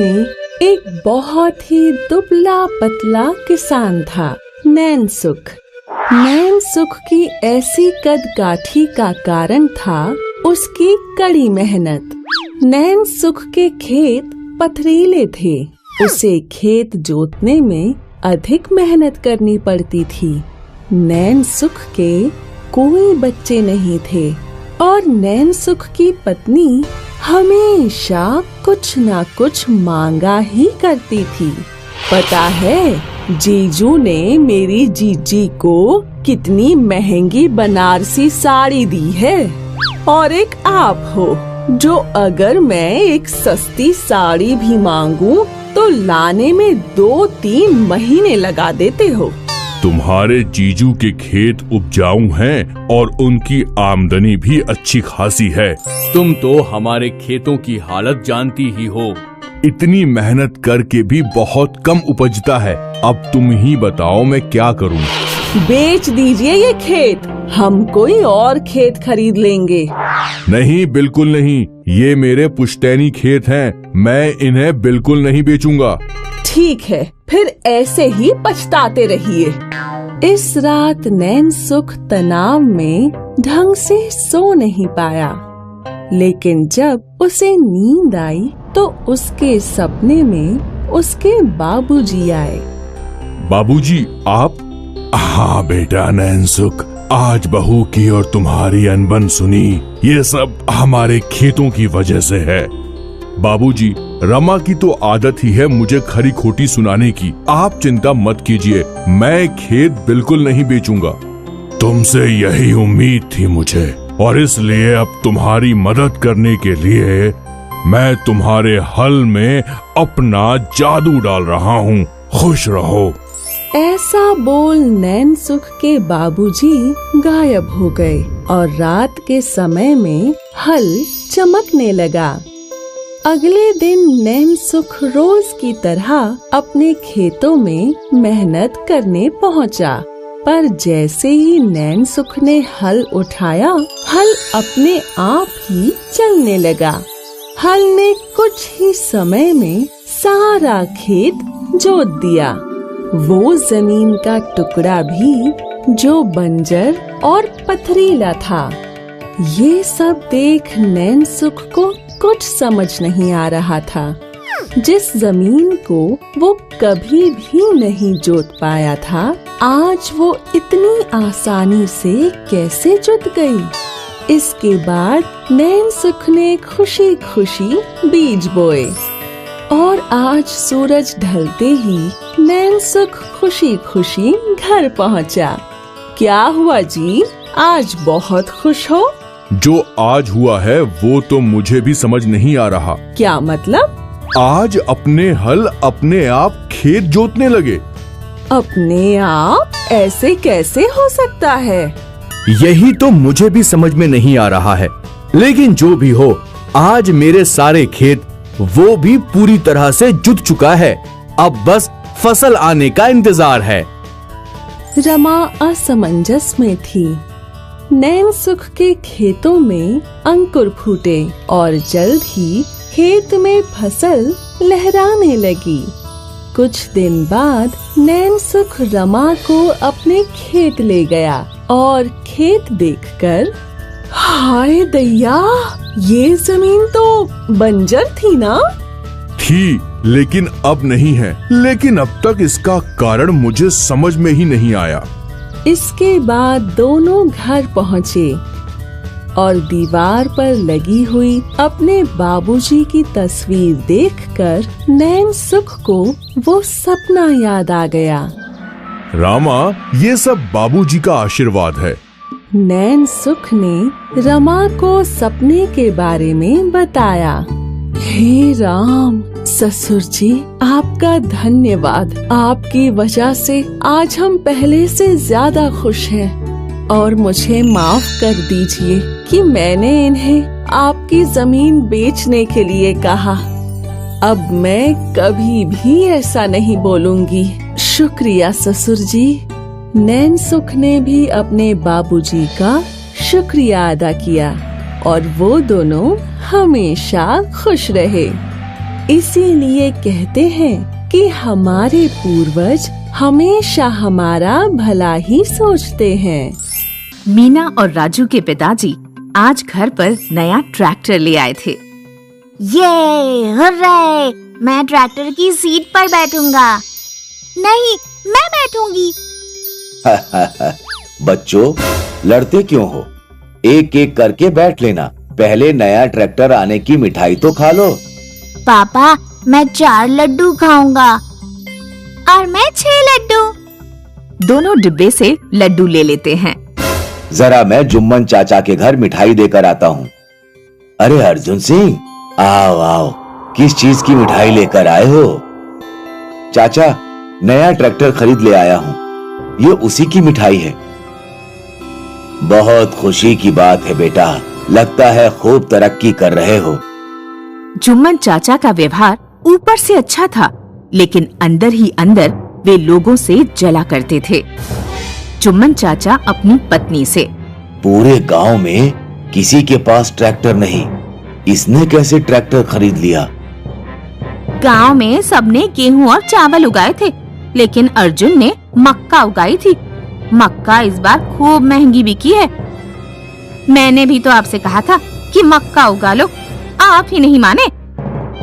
में एक बहुत ही दुबला पतला किसान था, नैनसुख। नैनसुख की ऐसी कदकाठी का कारण था उसकी कड़ी मेहनत। नैनसुख के खेत पथरीले थे, उसे खेत जोतने में अधिक मेहनत करनी पड़ती थी। नैनसुख के कोई बच्चे नहीं थे और नैनसुख की पत्नी हमेशा कुछ न कुछ मांगा ही करती थी। पता है जीजू ने मेरी जीजी को कितनी महंगी बनारसी साड़ी दी है, और एक आप हो जो अगर मैं एक सस्ती साड़ी भी मांगूं तो लाने में 2-3 महीने लगा देते हो। तुम्हारे जीजू के खेत उपजाऊ हैं और उनकी आमदनी भी अच्छी खासी है। तुम तो हमारे खेतों की हालत जानती ही हो। इतनी मेहनत करके भी बहुत कम उपजता है। अब तुम ही बताओ मैं क्या करूं? बेच दीजिए ये खेत, हम कोई और खेत खरीद लेंगे। नहीं, बिल्कुल नहीं, ये मेरे पुश्तैनी खेत हैं, मैं इन्हें बिल्कुल नहीं बेचूंगा। ठीक है, फिर ऐसे ही पछताते रहिए। इस रात नैनसुख तनाव में ढंग से सो नहीं पाया, लेकिन जब उसे नींद आई तो उसके सपने में उसके बाबूजी आए। बाबूजी आप? हाँ बेटा नैनसुख, आज बहू की और तुम्हारी अनबन सुनी, ये सब हमारे खेतों की वजह से है। बाबूजी, रमा की तो आदत ही है मुझे खरी खोटी सुनाने की। आप चिंता मत कीजिए, मैं खेत बिल्कुल नहीं बेचूंगा। तुमसे यही उम्मीद थी मुझे, और इसलिए अब तुम्हारी मदद करने के लिए मैं तुम्हारे हल में अपना जादू डाल रहा हूँ। खुश रहो। ऐसा बोल नैनसुख के बाबूजी गायब हो गए और रात के समय में हल चमकने लगा। अगले दिन नैनसुख रोज की तरह अपने खेतों में मेहनत करने पहुंचा, पर जैसे ही नैनसुख ने हल उठाया, हल अपने आप ही चलने लगा। हल ने कुछ ही समय में सारा खेत जोत दिया, वो जमीन का टुकड़ा भी जो बंजर और पथरीला था। ये सब देख नैनसुख को कुछ समझ नहीं आ रहा था। जिस जमीन को वो कभी भी नहीं जोत पाया था, आज वो इतनी आसानी से कैसे जुट गई? इसके बाद नैनसुख ने खुशी खुशी बीज बोए और आज सूरज ढलते ही नैनसुख खुशी खुशी घर पहुंचा। क्या हुआ जी, आज बहुत खुश हो? जो आज हुआ है वो तो मुझे भी समझ नहीं आ रहा। क्या मतलब? आज अपने हल अपने आप खेत जोतने लगे। अपने आप? ऐसे कैसे हो सकता है? यही तो मुझे भी समझ में नहीं आ रहा है। लेकिन जो भी हो, आज मेरे सारे खेत वो भी पूरी तरह से जुत चुका है। अब बस फसल आने का इंतजार है। रमा असमंजस में थी। नैनसुख के खेतों में अंकुर फूटे और जल्द ही खेत में फसल लहराने लगी। कुछ दिन बाद नैनसुख रमा को अपने खेत ले गया और खेत देखकर, हाय दैया, ये जमीन तो बंजर थी ना? थी, लेकिन अब नहीं है। लेकिन अब तक इसका कारण मुझे समझ में ही नहीं आया। इसके बाद दोनों घर पहुँचे और दीवार पर लगी हुई अपने बाबूजी की तस्वीर देखकर नैनसुख को वो सपना याद आ गया। रामा, ये सब बाबूजी का आशीर्वाद है। नैनसुख ने रमा को सपने के बारे में बताया। हे राम, ससुर जी, आपका धन्यवाद। आपकी वजह से आज हम पहले से ज्यादा खुश हैं और मुझे माफ कर दीजिए कि मैंने इन्हें आपकी जमीन बेचने के लिए कहा। अब मैं कभी भी ऐसा नहीं बोलूंगी। शुक्रिया ससुर जी। नैनसुख ने भी अपने बाबूजी का शुक्रिया अदा किया और वो दोनों हमेशा खुश रहे। इसीलिए कहते हैं कि हमारे पूर्वज हमेशा हमारा भला ही सोचते हैं। मीना और राजू के पिताजी आज घर पर नया ट्रैक्टर ले आए थे। ये हुर्रे! मैं ट्रैक्टर की सीट पर बैठूंगा। नहीं, मैं बैठूंगी। बच्चों, लड़ते क्यों हो? एक एक करके बैठ लेना। पहले नया ट्रैक्टर आने की मिठाई तो खा लो। पापा, मैं 4 लड्डू खाऊंगा। और मैं 6 लड्डू। दोनों डिब्बे से लड्डू ले लेते हैं। जरा मैं जुम्मन चाचा के घर मिठाई देकर आता हूँ। अरे अर्जुन सिंह, आओ आओ, किस चीज की मिठाई लेकर आए हो? चाचा, नया ट्रैक्टर खरीद ले आया हूँ। ये उसी की मिठाई है। बहुत खुशी की बात है बेटा, लगता है खूब तरक्की कर रहे हो। जुम्मन चाचा का व्यवहार ऊपर से अच्छा था, लेकिन अंदर ही अंदर वे लोगों से जला करते थे। जुम्मन चाचा अपनी पत्नी से, पूरे गांव में किसी के पास ट्रैक्टर नहीं, इसने कैसे ट्रैक्टर खरीद लिया? गांव में सबने गेहूं और चावल उगाए थे, लेकिन अर्जुन ने मक्का उगाई थी। मक्का इस बार खूब महंगी बिकी है। मैंने भी तो आपसे कहा था कि मक्का उगा लो, आप ही नहीं माने।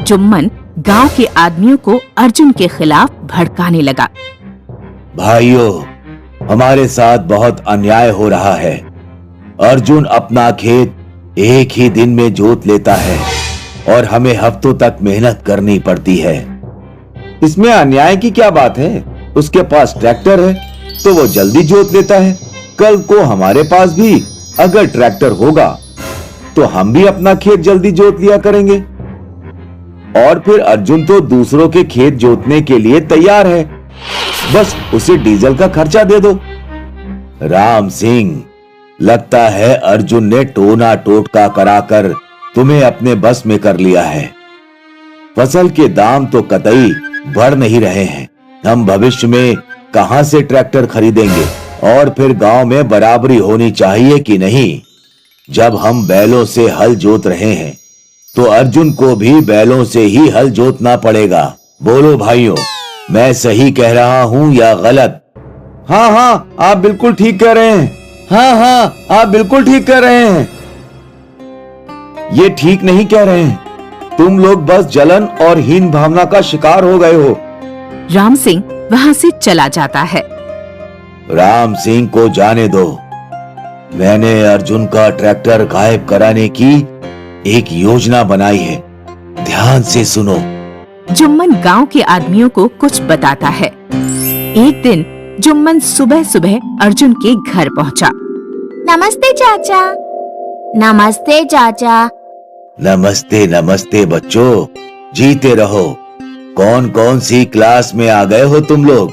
जुम्मन गांव के आदमियों को अर्जुन के खिलाफ भड़काने लगा। भाइयों, हमारे साथ बहुत अन्याय हो रहा है। अर्जुन अपना खेत एक ही दिन में जोत लेता है और हमें हफ्तों तक मेहनत करनी पड़ती है। इसमें अन्याय की क्या बात है? उसके पास ट्रैक्टर है तो वो जल्दी जोत लेता है। कल को हमारे पास भी अगर ट्रैक्टर होगा तो हम भी अपना खेत जल्दी जोत लिया करेंगे। और फिर अर्जुन तो दूसरों के खेत जोतने के लिए तैयार है, बस उसे डीजल का खर्चा दे दो। राम सिंह, लगता है अर्जुन ने टोना टोटका कराकर तुम्हें अपने बस में कर लिया है। फसल के दाम तो कतई बढ़ नहीं रहे हैं। हम भविष्य में कहां से ट्रैक्टर खरीदेंगे? और फिर गांव में बराबरी होनी चाहिए कि नहीं? जब हम बैलों से हल जोत रहे हैं तो अर्जुन को भी बैलों से ही हल जोतना पड़ेगा। बोलो भाइयों, मैं सही कह रहा हूं या गलत? हाँ हाँ, आप बिल्कुल ठीक कह रहे हैं। हाँ हाँ, आप बिल्कुल ठीक कह रहे हैं। ये ठीक नहीं कह रहे हैं। तुम लोग बस जलन और हीन भावना का शिकार हो गए हो। राम सिंह वहाँ से चला जाता है। राम सिंह को जाने दो। मैंने अर्जुन का ट्रैक्टर गायब कराने की एक योजना बनाई है। ध्यान से सुनो। जुम्मन गांव के आदमियों को कुछ बताता है। एक दिन जुम्मन सुबह सुबह अर्जुन के घर पहुंचा। नमस्ते चाचा। नमस्ते चाचा। नमस्ते नमस्ते बच्चों, जीते रहो। कौन कौन सी क्लास में आ गए हो तुम लोग?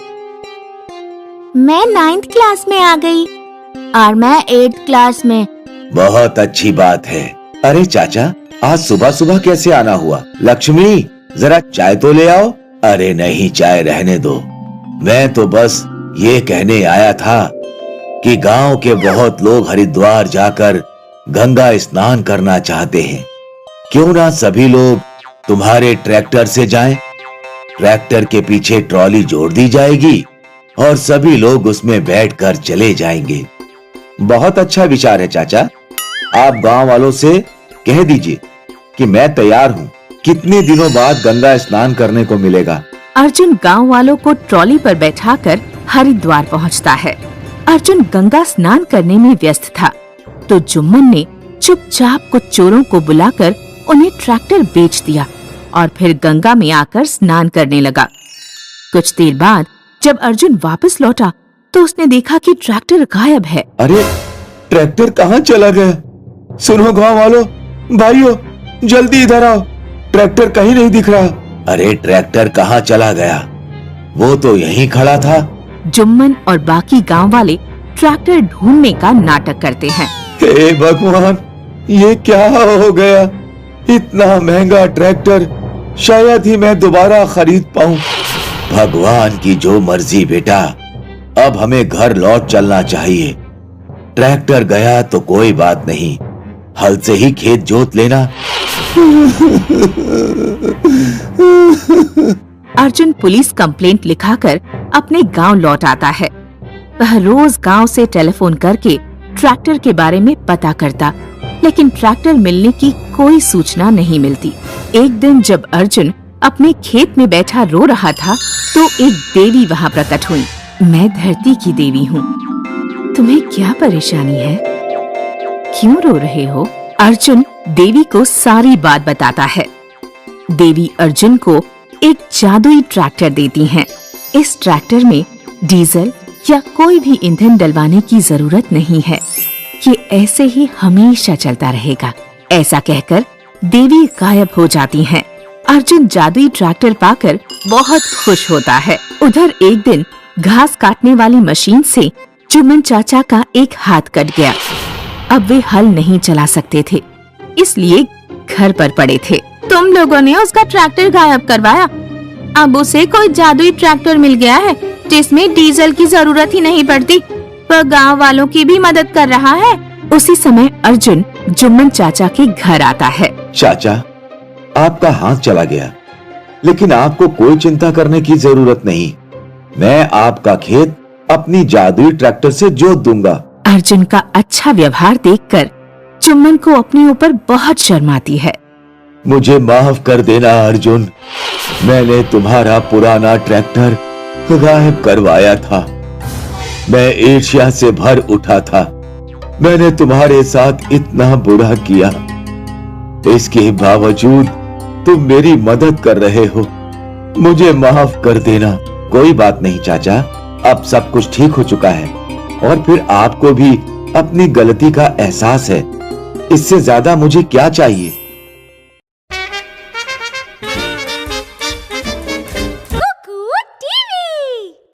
मैं 9th क्लास में आ गई और मैं 8th क्लास में। बहुत अच्छी बात है। अरे चाचा, आज सुबह सुबह कैसे आना हुआ? लक्ष्मी, जरा चाय तो ले आओ। अरे नहीं, चाय रहने दो। मैं तो बस ये कहने आया था कि गांव के बहुत लोग हरिद्वार जाकर गंगा स्नान करना चाहते हैं। क्यों ना सभी लोग तुम्हारे ट्रैक्टर से जाएं? ट्रैक्टर के पीछे ट्रॉली जोड़ दी जाएगी और सभी लोग उसमें बैठकर चले जाएंगे। बहुत अच्छा विचार है चाचा। आप गांव वालों से कह दीजिए कि मैं तैयार हूँ। कितने दिनों बाद गंगा स्नान करने को मिलेगा। अर्जुन गांव वालों को ट्रॉली पर बैठाकर हरिद्वार पहुंचता है। अर्जुन गंगा स्नान करने में व्यस्त था तो जुम्मन ने चुपचाप कुछ चोरों को बुलाकर उन्हें ट्रैक्टर बेच दिया और फिर गंगा में आकर स्नान करने लगा। कुछ देर बाद जब अर्जुन वापस लौटा तो उसने देखा कि ट्रैक्टर गायब है। अरे, ट्रैक्टर कहाँ चला गया? सुनो गांव वालों, भाइयों, जल्दी इधर आओ। ट्रैक्टर कहीं नहीं दिख रहा। अरे, ट्रैक्टर कहाँ चला गया? वो तो यहीं खड़ा था। जुम्मन और बाकी गांव वाले ट्रैक्टर ढूंढने का नाटक करते हैं। हे भगवान, ये क्या हो गया? इतना महंगा ट्रैक्टर शायद ही मैं दोबारा खरीद पाऊं। भगवान की जो मर्जी बेटा, अब हमें घर लौट चलना चाहिए। ट्रैक्टर गया तो कोई बात नहीं, हल से ही खेत जोत लेना। अर्जुन पुलिस कंप्लेंट लिखाकर अपने गांव लौट आता है। वह रोज गांव से टेलीफोन करके ट्रैक्टर के बारे में पता करता, लेकिन ट्रैक्टर मिलने की कोई सूचना नहीं मिलती। एक दिन जब अर्जुन अपने खेत में बैठा रो रहा था तो एक देवी वहां प्रकट हुई। मैं धरती की देवी हूँ, तुम्हें क्या परेशानी है, क्यों रो रहे हो? अर्जुन देवी को सारी बात बताता है। देवी अर्जुन को एक जादुई ट्रैक्टर देती हैं। इस ट्रैक्टर में डीजल या कोई भी ईंधन डलवाने की जरूरत नहीं है, ये ऐसे ही हमेशा चलता रहेगा। ऐसा कहकर देवी गायब हो जाती हैं। अर्जुन जादुई ट्रैक्टर पाकर बहुत खुश होता है। उधर एक दिन घास काटने वाली मशीन से जुम्मन चाचा का एक हाथ कट गया। अब वे हल नहीं चला सकते थे, इसलिए घर पर पड़े थे। तुम लोगों ने उसका ट्रैक्टर गायब करवाया। अब उसे कोई जादुई ट्रैक्टर मिल गया है जिसमें डीजल की जरूरत ही नहीं पड़ती। वह गांव वालों की भी मदद कर रहा है। उसी समय अर्जुन जुम्मन चाचा के घर आता है। चाचा, आपका हाथ चला गया, लेकिन आपको कोई चिंता करने की जरूरत नहीं। मैं आपका खेत अपनी जादुई ट्रैक्टर से जोत दूंगा। अर्जुन का अच्छा व्यवहार देखकर जुम्मन को अपने ऊपर बहुत शर्म आती है। मुझे माफ कर देना अर्जुन, मैंने तुम्हारा पुराना ट्रैक्टर गायब करवाया था। मैं ईर्ष्या से भर उठा था। मैंने तुम्हारे साथ इतना बुरा किया, इसके बावजूद तुम मेरी मदद कर रहे हो। मुझे माफ कर देना। कोई बात नहीं चाचा, अब सब कुछ ठीक हो चुका है और फिर आपको भी अपनी गलती का एहसास है। इससे ज्यादा मुझे क्या चाहिए।